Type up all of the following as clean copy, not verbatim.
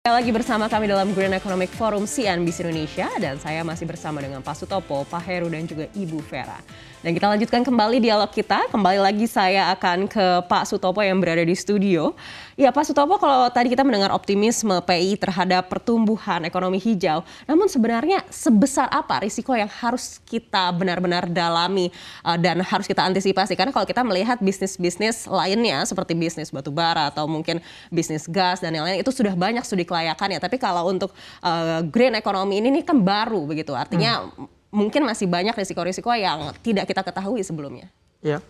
Lagi bersama kami dalam Green Economic Forum CNBC Indonesia dan saya masih bersama dengan Pak Sutopo, Pak Heru dan juga Ibu Vera. Dan kita lanjutkan kembali dialog kita. Kembali lagi saya akan ke Pak Sutopo yang berada di studio. Ya Pak Sutopo, kalau tadi kita mendengar optimisme PI terhadap pertumbuhan ekonomi hijau, namun sebenarnya sebesar apa risiko yang harus kita benar-benar dalami dan harus kita antisipasi? Karena kalau kita melihat bisnis-bisnis lainnya seperti bisnis batu bara atau mungkin bisnis gas dan yang lain itu sudah banyak studi kelayakannya. Tapi kalau untuk green economy ini kan baru begitu, artinya mungkin masih banyak risiko-risiko yang tidak kita ketahui sebelumnya. Ya,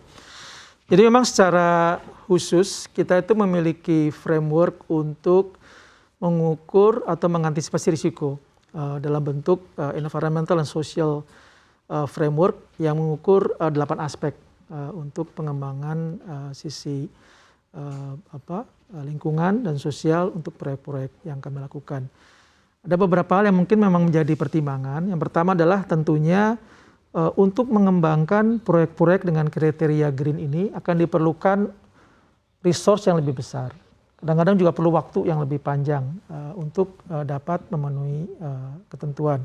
jadi memang secara khusus kita itu memiliki framework untuk mengukur atau mengantisipasi risiko dalam bentuk environmental and social framework yang mengukur 8 aspek untuk pengembangan sisi lingkungan dan sosial untuk proyek-proyek yang kami lakukan. Ada beberapa hal yang mungkin memang menjadi pertimbangan. Yang pertama adalah tentunya untuk mengembangkan proyek-proyek dengan kriteria green ini akan diperlukan resource yang lebih besar. Kadang-kadang juga perlu waktu yang lebih panjang untuk dapat memenuhi ketentuan.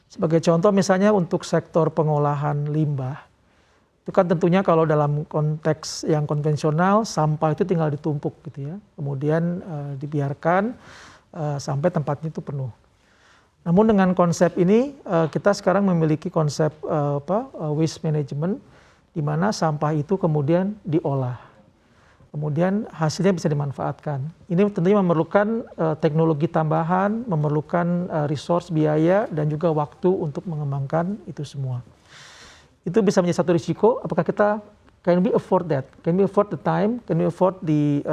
Sebagai contoh misalnya untuk sektor pengolahan limbah, itu kan tentunya kalau dalam konteks yang konvensional sampah itu tinggal ditumpuk gitu ya, kemudian dibiarkan sampai tempatnya itu penuh. Namun dengan konsep ini kita sekarang memiliki konsep waste management, di mana sampah itu kemudian diolah, kemudian hasilnya bisa dimanfaatkan. Ini tentunya memerlukan teknologi tambahan, memerlukan resource biaya dan juga waktu untuk mengembangkan itu semua. Itu bisa menjadi satu risiko. Apakah kita can we afford that? Can we afford the time? Can we afford the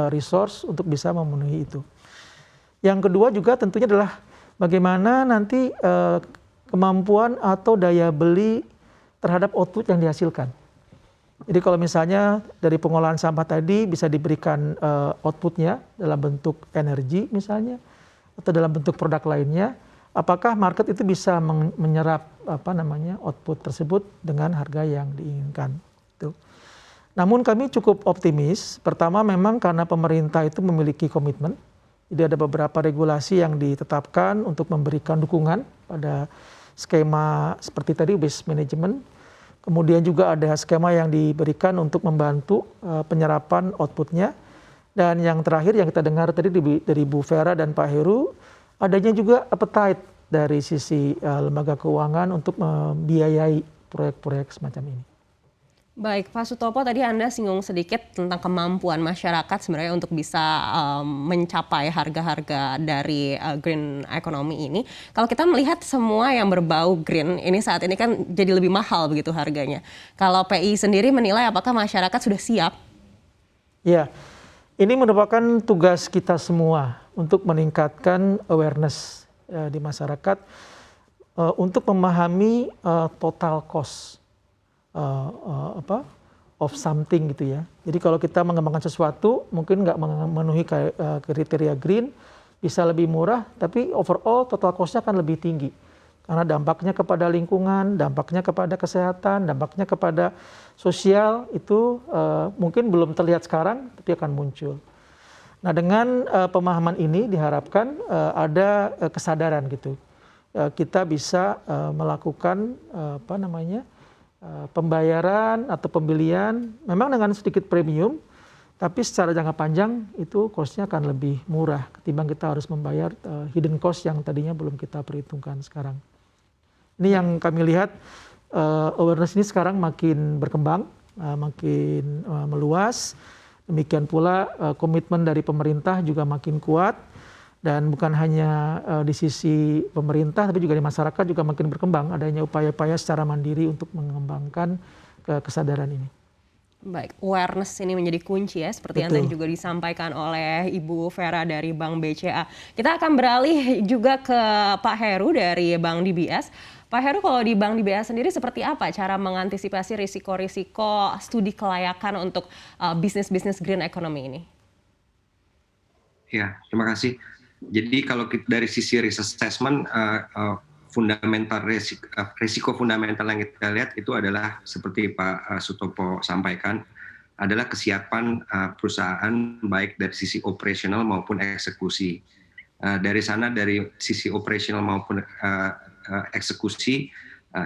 resource untuk bisa memenuhi itu? Yang kedua juga tentunya adalah bagaimana nanti kemampuan atau daya beli terhadap output yang dihasilkan. Jadi kalau misalnya dari pengolahan sampah tadi bisa diberikan outputnya dalam bentuk energi misalnya, atau dalam bentuk produk lainnya, apakah market itu bisa menyerap output tersebut dengan harga yang diinginkan. Itu. Namun kami cukup optimis. Pertama memang karena pemerintah itu memiliki komitmen. Jadi ada beberapa regulasi yang ditetapkan untuk memberikan dukungan pada skema seperti tadi waste management. Kemudian juga ada skema yang diberikan untuk membantu penyerapan outputnya. Dan yang terakhir yang kita dengar tadi dari Bu Vera dan Pak Heru, adanya juga appetite dari sisi lembaga keuangan untuk membiayai proyek-proyek semacam ini. Baik, Pak Sutopo, tadi Anda singgung sedikit tentang kemampuan masyarakat sebenarnya untuk bisa mencapai harga-harga dari green economy ini. Kalau kita melihat semua yang berbau green ini saat ini kan jadi lebih mahal begitu harganya. Kalau PI sendiri menilai apakah masyarakat sudah siap? Ya, ini merupakan tugas kita semua untuk meningkatkan awareness di masyarakat untuk memahami total cost of something gitu ya. Jadi kalau kita mengembangkan sesuatu mungkin nggak memenuhi kriteria green, bisa lebih murah, tapi overall total cost-nya akan lebih tinggi. Karena dampaknya kepada lingkungan, dampaknya kepada kesehatan, dampaknya kepada sosial itu mungkin belum terlihat sekarang, tapi akan muncul. Nah dengan pemahaman ini diharapkan ada kesadaran gitu. Kita bisa melakukan pembayaran atau pembelian memang dengan sedikit premium, tapi secara jangka panjang itu cost-nya akan lebih murah ketimbang kita harus membayar hidden cost yang tadinya belum kita perhitungkan sekarang. Ini yang kami lihat awareness ini sekarang makin berkembang, makin meluas. Demikian pula komitmen dari pemerintah juga makin kuat. Dan bukan hanya di sisi pemerintah, tapi juga di masyarakat juga makin berkembang adanya upaya-upaya secara mandiri untuk mengembangkan kesadaran ini. Baik, awareness ini menjadi kunci ya, seperti yang tadi juga disampaikan oleh Ibu Vera dari Bank BCA. Kita akan beralih juga ke Pak Heru dari Bank DBS. Pak Heru, kalau di Bank DBS sendiri seperti apa cara mengantisipasi risiko-risiko studi kelayakan untuk bisnis-bisnis green economy ini? Ya, terima kasih. Jadi kalau dari sisi risk assessment, risiko fundamental yang kita lihat itu adalah seperti Pak Sutopo sampaikan, adalah kesiapan perusahaan baik dari sisi operasional maupun eksekusi. Dari sana dari sisi operasional maupun eksekusi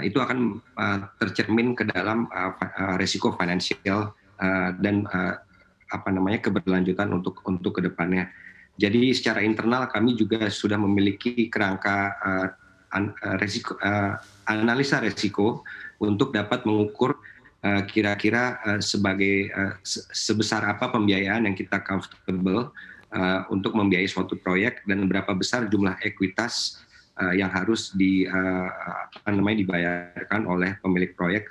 itu akan tercermin ke dalam resiko finansial dan keberlanjutan untuk kedepannya. Jadi secara internal kami juga sudah memiliki kerangka analisa resiko untuk dapat mengukur kira-kira sebesar apa pembiayaan yang kita comfortable untuk membiayai suatu proyek dan berapa besar jumlah ekuitas yang harus dibayarkan oleh pemilik proyek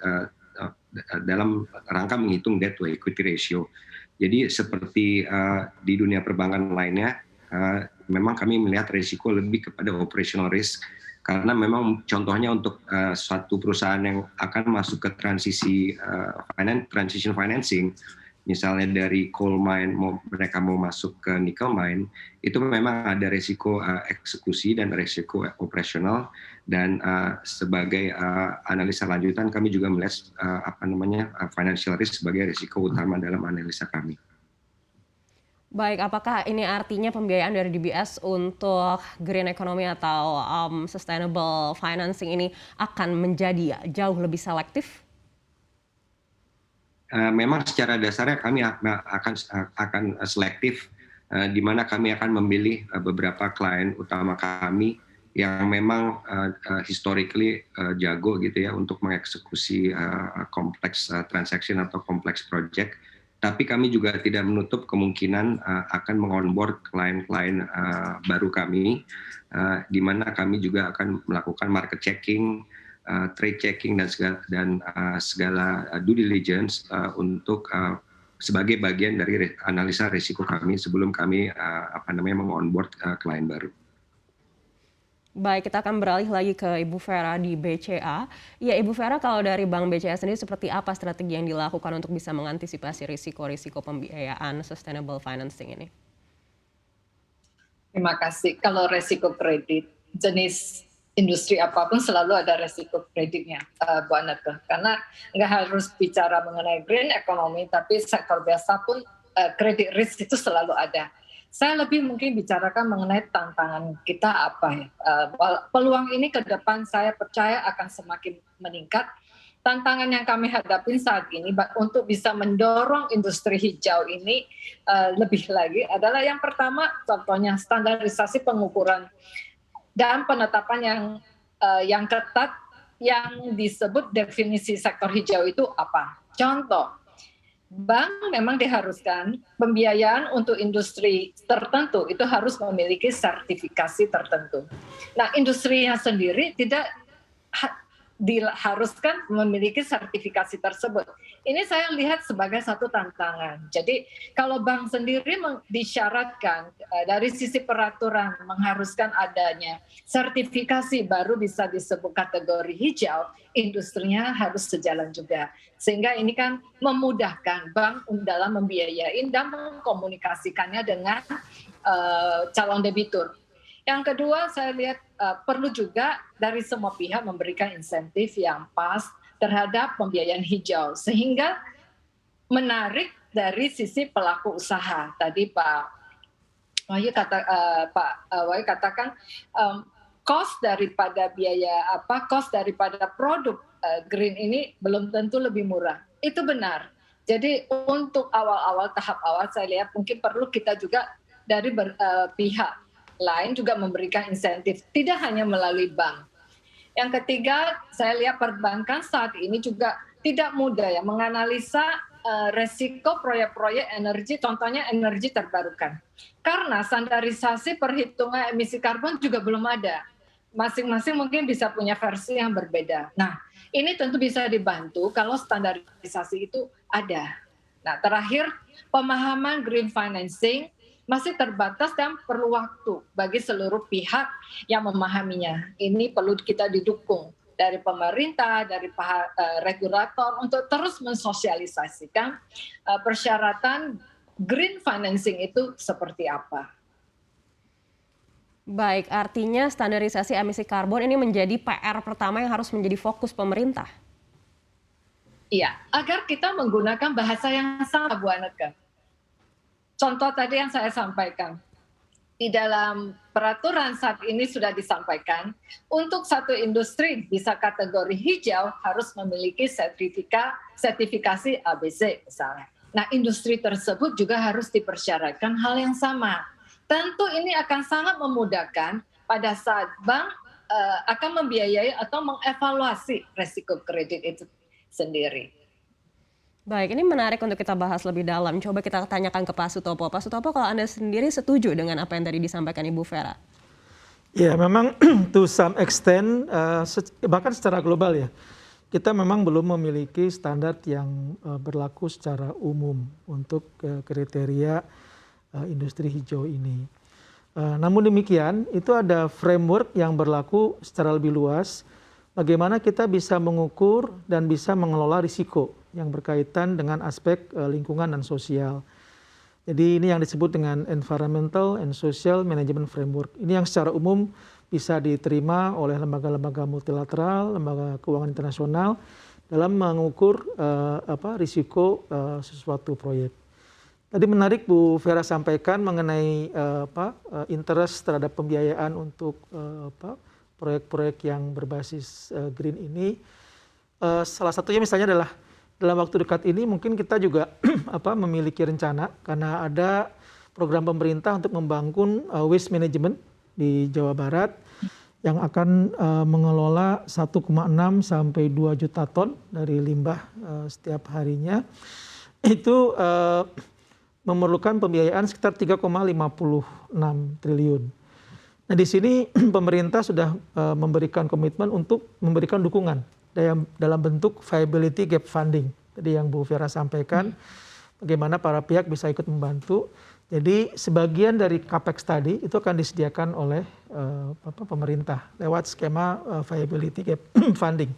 dalam rangka menghitung debt to equity ratio. Jadi seperti di dunia perbankan lainnya, memang kami melihat risiko lebih kepada operational risk karena memang contohnya untuk suatu perusahaan yang akan masuk ke transition financing, misalnya dari coal mine mereka mau masuk ke nickel mine, itu memang ada risiko eksekusi dan risiko operasional, dan sebagai analisa lanjutan kami juga melihat financial risk sebagai risiko utama dalam analisa kami. Baik, apakah ini artinya pembiayaan dari DBS untuk green economy atau sustainable financing ini akan menjadi jauh lebih selektif? Memang secara dasarnya kami akan selektif, di mana kami akan memilih beberapa klien utama kami yang memang historically jago gitu ya untuk mengeksekusi kompleks transaction atau kompleks project. Tapi kami juga tidak menutup kemungkinan akan mengonboard klien-klien baru kami, di mana kami juga akan melakukan market checking, trade checking dan segala due diligence untuk sebagai bagian dari analisa risiko kami sebelum kami mengonboard klien baru. Baik, kita akan beralih lagi ke Ibu Vera di BCA. Ya, Ibu Vera, kalau dari Bank BCA sendiri seperti apa strategi yang dilakukan untuk bisa mengantisipasi risiko-risiko pembiayaan sustainable financing ini? Terima kasih. Kalau risiko kredit, jenis industri apapun selalu ada risiko kreditnya, Bu Anneke. Karena nggak harus bicara mengenai green economy, tapi sektor biasa pun kredit risk itu selalu ada. Saya lebih mungkin bicarakan mengenai tantangan kita apa ya. Peluang ini ke depan saya percaya akan semakin meningkat. Tantangan yang kami hadapi saat ini untuk bisa mendorong industri hijau ini lebih lagi adalah yang pertama, contohnya standarisasi pengukuran dan penetapan yang ketat yang disebut definisi sektor hijau itu apa. Contoh, bank memang diharuskan pembiayaan untuk industri tertentu itu harus memiliki sertifikasi tertentu. Nah, industrinya sendiri tidak diharuskan memiliki sertifikasi tersebut. Ini saya lihat sebagai satu tantangan. Jadi kalau bank sendiri disyaratkan dari sisi peraturan mengharuskan adanya sertifikasi baru bisa disebut kategori hijau, industrinya harus sejalan juga. Sehingga ini kan memudahkan bank dalam membiayai dan mengkomunikasikannya dengan calon debitur. Yang kedua, saya lihat perlu juga dari semua pihak memberikan insentif yang pas terhadap pembiayaan hijau, sehingga menarik dari sisi pelaku usaha. Tadi Pak Wahyu katakan cost daripada cost daripada produk green ini belum tentu lebih murah. Itu benar. Jadi untuk tahap awal saya lihat mungkin perlu kita juga dari pihak lain juga memberikan insentif, tidak hanya melalui bank. Yang ketiga, saya lihat perbankan saat ini juga tidak mudah ya menganalisa resiko proyek-proyek energi, contohnya energi terbarukan. Karena standarisasi perhitungan emisi karbon juga belum ada. Masing-masing mungkin bisa punya versi yang berbeda. Nah, ini tentu bisa dibantu kalau standarisasi itu ada. Nah, terakhir, pemahaman green financing masih terbatas dan perlu waktu bagi seluruh pihak yang memahaminya. Ini perlu kita didukung dari pemerintah, dari regulator untuk terus mensosialisasikan persyaratan green financing itu seperti apa. Baik, artinya standarisasi emisi karbon ini menjadi PR pertama yang harus menjadi fokus pemerintah. Iya, agar kita menggunakan bahasa yang sama, Bu Anneke. Contoh tadi yang saya sampaikan, di dalam peraturan saat ini sudah disampaikan, untuk satu industri bisa kategori hijau harus memiliki sertifikasi ABC misalnya. Nah, industri tersebut juga harus dipersyaratkan hal yang sama. Tentu ini akan sangat memudahkan pada saat bank akan membiayai atau mengevaluasi resiko kredit itu sendiri. Baik, ini menarik untuk kita bahas lebih dalam. Coba kita tanyakan ke Pak Sutopo. Pak Sutopo, kalau Anda sendiri setuju dengan apa yang tadi disampaikan Ibu Vera? Ya, memang to some extent, bahkan secara global ya, kita memang belum memiliki standar yang berlaku secara umum untuk kriteria industri hijau ini. Namun demikian, itu ada framework yang berlaku secara lebih luas, bagaimana kita bisa mengukur dan bisa mengelola risiko yang berkaitan dengan aspek lingkungan dan sosial. Jadi ini yang disebut dengan Environmental and Social Management Framework. Ini yang secara umum bisa diterima oleh lembaga-lembaga multilateral, lembaga keuangan internasional dalam mengukur risiko sesuatu proyek. Tadi menarik Bu Vera sampaikan mengenai interest terhadap pembiayaan untuk proyek-proyek yang berbasis green ini. Salah satunya misalnya adalah dalam waktu dekat ini mungkin kita juga memiliki rencana karena ada program pemerintah untuk membangun waste management di Jawa Barat yang akan mengelola 1,6 sampai 2 juta ton dari limbah setiap harinya. Itu memerlukan pembiayaan sekitar 3,56 triliun. Nah, di sini pemerintah sudah memberikan komitmen untuk memberikan dukungan dalam bentuk viability gap funding. Tadi yang Bu Vera sampaikan, bagaimana para pihak bisa ikut membantu. Jadi sebagian dari capex tadi itu akan disediakan oleh pemerintah lewat skema viability gap funding.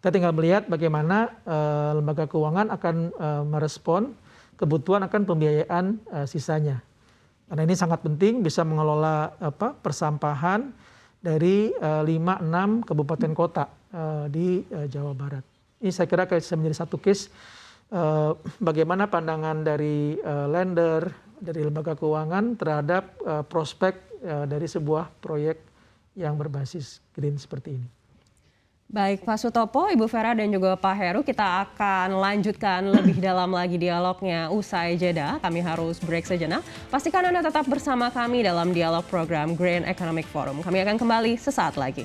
Kita tinggal melihat bagaimana lembaga keuangan akan merespon kebutuhan akan pembiayaan sisanya. Karena ini sangat penting bisa mengelola persampahan dari 5-6 kabupaten kota di Jawa Barat. Ini saya kira bisa menjadi satu case bagaimana pandangan dari lender, dari lembaga keuangan terhadap prospek dari sebuah proyek yang berbasis green seperti ini. Baik Pak Sutopo, Ibu Vera dan juga Pak Heru, kita akan lanjutkan lebih dalam lagi dialognya usai jeda. Kami harus break sejenak. Pastikan Anda tetap bersama kami dalam dialog program Green Economic Forum. Kami akan kembali sesaat lagi.